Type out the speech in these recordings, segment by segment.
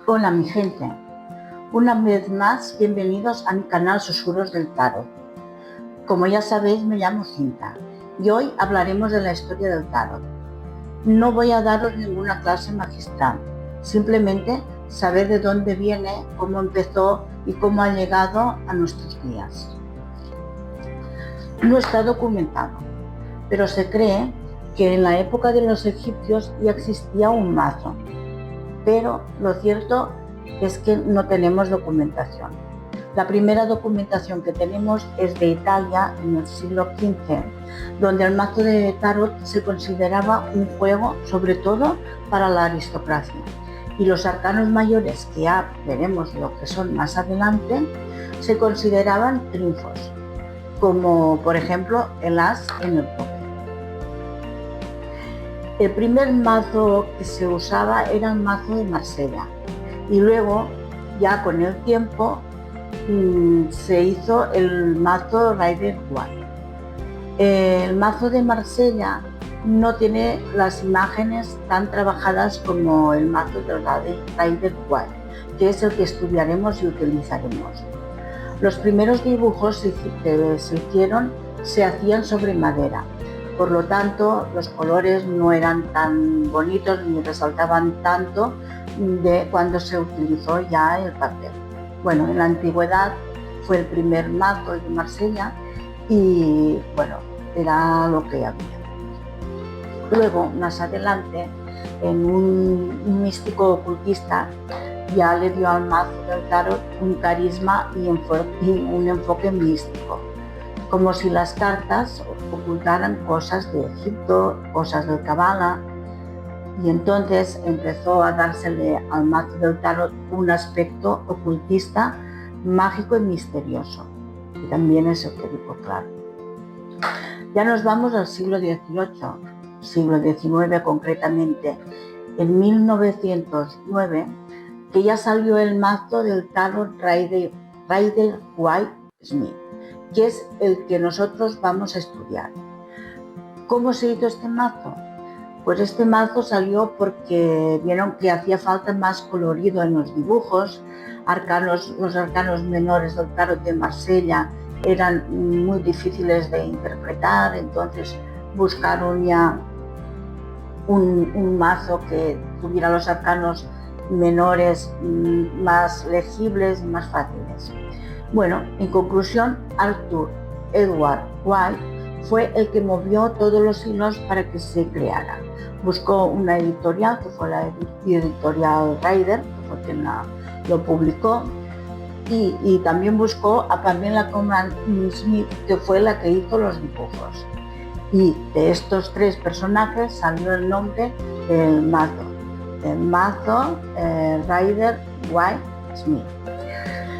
Hola mi gente, una vez más bienvenidos a mi canal Susurros del Tarot. Como ya sabéis, me llamo Cinta y hoy hablaremos de la historia del Tarot. No voy a daros ninguna clase magistral, simplemente saber de dónde viene, cómo empezó y cómo ha llegado a nuestros días. No está documentado, pero se cree que en la época de los egipcios ya existía un mazo, pero lo cierto es que no tenemos documentación. La primera documentación que tenemos es de Italia en el siglo XV, donde el mazo de tarot se consideraba un juego sobre todo para la aristocracia, y los arcanos mayores, que ya veremos lo que son más adelante, se consideraban triunfos, como por ejemplo el as en el póker. El primer mazo que se usaba era el mazo de Marsella, y luego ya con el tiempo se hizo el mazo Rider-Waite. El mazo de Marsella no tiene las imágenes tan trabajadas como el mazo de Rider-Waite, que es el que estudiaremos y utilizaremos. Los primeros dibujos que se hicieron se hacían sobre madera. Por lo tanto, los colores no eran tan bonitos ni resaltaban tanto de cuando se utilizó ya el papel. Bueno, en la antigüedad fue el primer mazo de Marsella y bueno, era lo que había. Luego, más adelante, en un místico ocultista ya le dio al mazo del tarot un carisma y un enfoque místico, como si las cartas ocultaran cosas de Egipto, cosas de Kabbalah, y entonces empezó a dársele al mazo del tarot un aspecto ocultista, mágico y misterioso, y también esotérico, claro. Ya nos vamos al siglo XVIII, siglo XIX concretamente, en 1909, que ya salió el mazo del tarot Rider-Waite-Smith, que es el que nosotros vamos a estudiar. ¿Cómo se hizo este mazo? Pues este mazo salió porque vieron que hacía falta más colorido en los dibujos. Los arcanos menores del tarot de Marsella eran muy difíciles de interpretar, entonces buscaron ya un mazo que tuviera los arcanos menores más legibles y más fáciles. Bueno, en conclusión, Arthur Edward White fue el que movió todos los hilos para que se creara. Buscó una editorial, que fue la editorial Rider, que fue quien lo publicó, y también buscó a Pamela Colman Smith, que fue la que hizo los dibujos. Y de estos tres personajes salió el nombre del mazo Rider-Waite-Smith.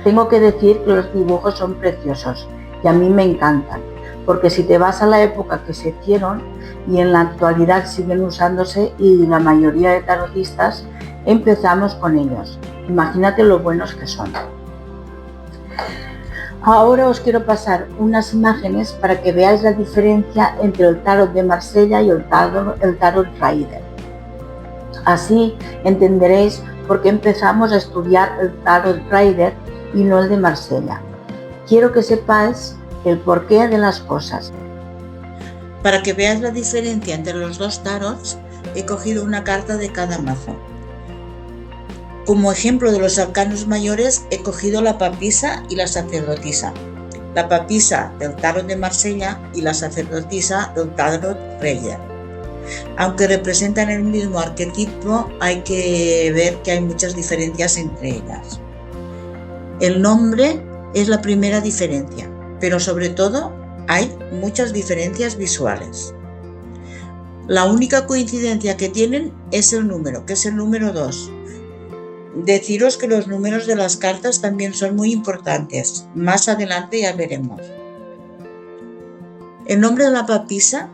Tengo que decir que los dibujos son preciosos y a mí me encantan, porque si te vas a la época que se hicieron y en la actualidad siguen usándose y la mayoría de tarotistas empezamos con ellos. Imagínate lo buenos que son. Ahora os quiero pasar unas imágenes para que veáis la diferencia entre el tarot de Marsella y el tarot Rider. Así entenderéis por qué empezamos a estudiar el tarot Rider y no el de Marsella. Quiero que sepáis el porqué de las cosas. Para que veáis la diferencia entre los dos tarots, he cogido una carta de cada mazo. Como ejemplo de los arcanos mayores, he cogido la papisa y la sacerdotisa. La papisa del tarot de Marsella y la sacerdotisa del tarot Rider. Aunque representan el mismo arquetipo, hay que ver que hay muchas diferencias entre ellas. El nombre es la primera diferencia, pero sobre todo hay muchas diferencias visuales. La única coincidencia que tienen es el número, que es el número 2. Deciros que los números de las cartas también son muy importantes. Más adelante ya veremos. El nombre de la papisa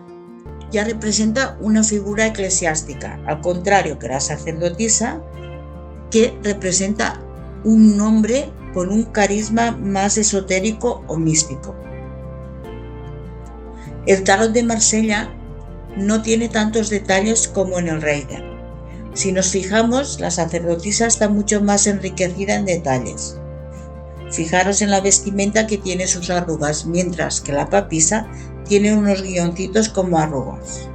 ya representa una figura eclesiástica, al contrario que la sacerdotisa, que representa un nombre con un carisma más esotérico o místico. El tarot de Marsella no tiene tantos detalles como en el Rider. Si nos fijamos, la sacerdotisa está mucho más enriquecida en detalles. Fijaros en la vestimenta que tiene sus arrugas, mientras que la papisa tiene unos guioncitos como arrugas.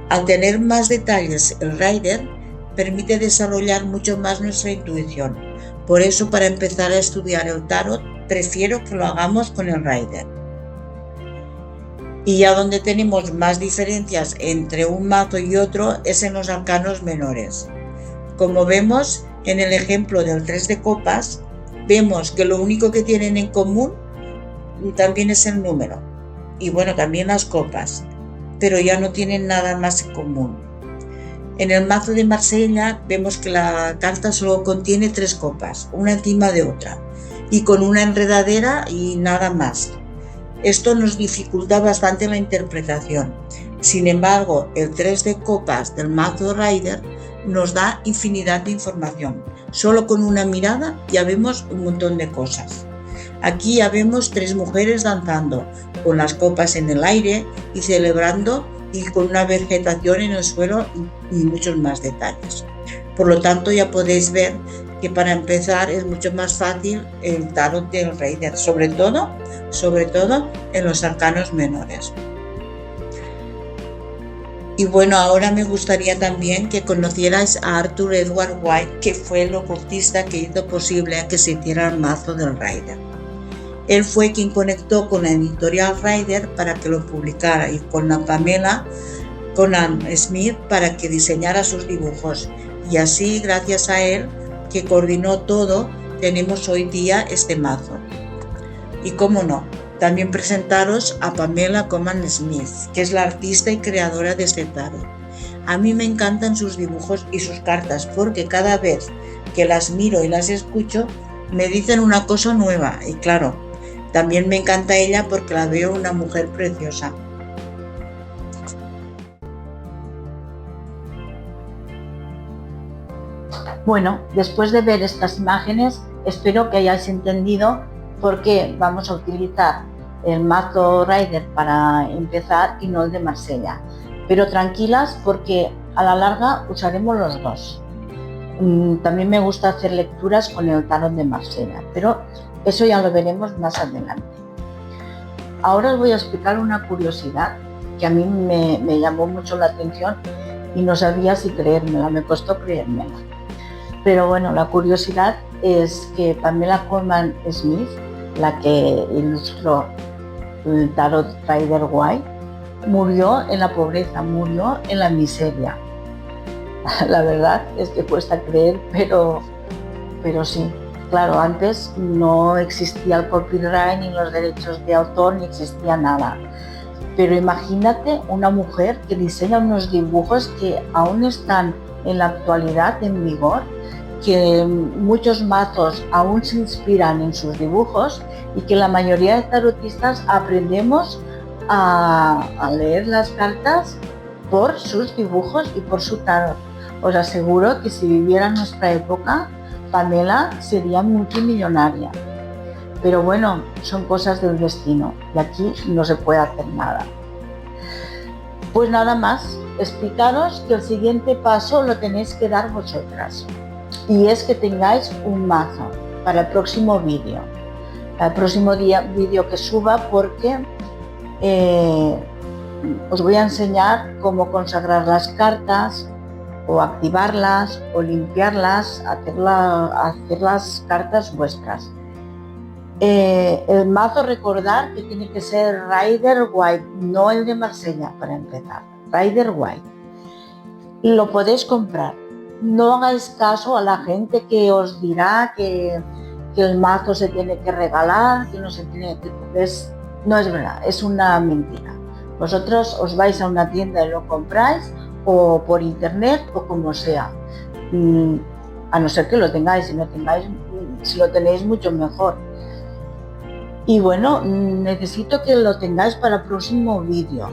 Al tener más detalles, el Rider permite desarrollar mucho más nuestra intuición. Por eso, para empezar a estudiar el tarot, prefiero que lo hagamos con el Rider. Y ya donde tenemos más diferencias entre un mazo y otro es en los arcanos menores. Como vemos en el ejemplo del 3 de copas, vemos que lo único que tienen en común también es el número. Y bueno, también las copas, pero ya no tienen nada más en común. En el mazo de Marsella vemos que la carta solo contiene 3 copas, una encima de otra, y con una enredadera y nada más. Esto nos dificulta bastante la interpretación. Sin embargo, el 3 de copas del mazo Rider nos da infinidad de información. Solo con una mirada ya vemos un montón de cosas. Aquí ya vemos 3 mujeres danzando, con las copas en el aire y celebrando, y con una vegetación en el suelo y muchos más detalles. Por lo tanto, ya podéis ver que para empezar es mucho más fácil el tarot del Rider, sobre todo en los arcanos menores. Y bueno, ahora me gustaría también que conocierais a Arthur Edward White, que fue el ocultista que hizo posible que se hiciera el mazo del Rider. Él fue quien conectó con la editorial Rider para que lo publicara, y con la Pamela Conan Smith para que diseñara sus dibujos. Y así, gracias a él, que coordinó todo, tenemos hoy día este mazo. Y cómo no, también presentaros a Pamela Conan Smith, que es la artista y creadora de este tarot. A mí me encantan sus dibujos y sus cartas, porque cada vez que las miro y las escucho, me dicen una cosa nueva. Y claro, también me encanta ella porque la veo una mujer preciosa. Bueno, después de ver estas imágenes, espero que hayáis entendido por qué vamos a utilizar el mazo Rider para empezar y no el de Marsella. Pero tranquilas, porque a la larga usaremos los dos. También me gusta hacer lecturas con el tarot de Marsella, pero eso ya lo veremos más adelante. Ahora os voy a explicar una curiosidad que a mí me llamó mucho la atención y no sabía si creérmela, me costó creérmela. Pero bueno, la curiosidad es que Pamela Conan Smith, la que ilustró el tarot Rider White, murió en la pobreza, murió en la miseria. La verdad es que cuesta creer, pero sí. Claro, antes no existía el copyright, ni los derechos de autor, ni existía nada. Pero imagínate una mujer que diseña unos dibujos que aún están en la actualidad en vigor, que muchos mazos aún se inspiran en sus dibujos y que la mayoría de tarotistas aprendemos a leer las cartas por sus dibujos y por su tarot. Os aseguro que si viviera en nuestra época, Pamela sería multimillonaria. Pero bueno, son cosas del destino y aquí no se puede hacer nada. Pues nada más, explicaros que el siguiente paso lo tenéis que dar vosotras. Y es que tengáis un mazo para el próximo vídeo. El próximo vídeo que suba, porque os voy a enseñar cómo consagrar las cartas, o activarlas, o limpiarlas, hacer las cartas vuestras. El mazo, recordar que tiene que ser Rider White, no el de Marsella, para empezar. Rider White. Lo podéis comprar. No hagáis caso a la gente que os dirá que el mazo se tiene que regalar, que no se tiene que... No es verdad, es una mentira. Vosotros os vais a una tienda y lo compráis, o por internet, o como sea. A no ser que lo tengáis, si lo tenéis mucho mejor. Y bueno, necesito que lo tengáis para el próximo vídeo,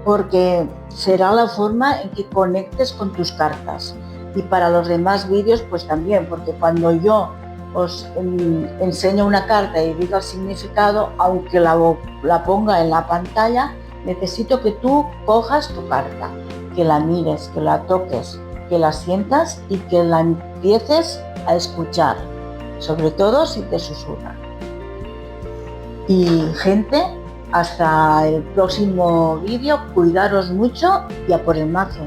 porque será la forma en que conectes con tus cartas. Y para los demás vídeos pues también, porque cuando yo os enseño una carta y diga el significado, aunque la ponga en la pantalla, necesito que tú cojas tu carta, que la mires, que la toques, que la sientas y que la empieces a escuchar, sobre todo si te susurra. Y gente, hasta el próximo vídeo, cuidaros mucho y a por el mazo.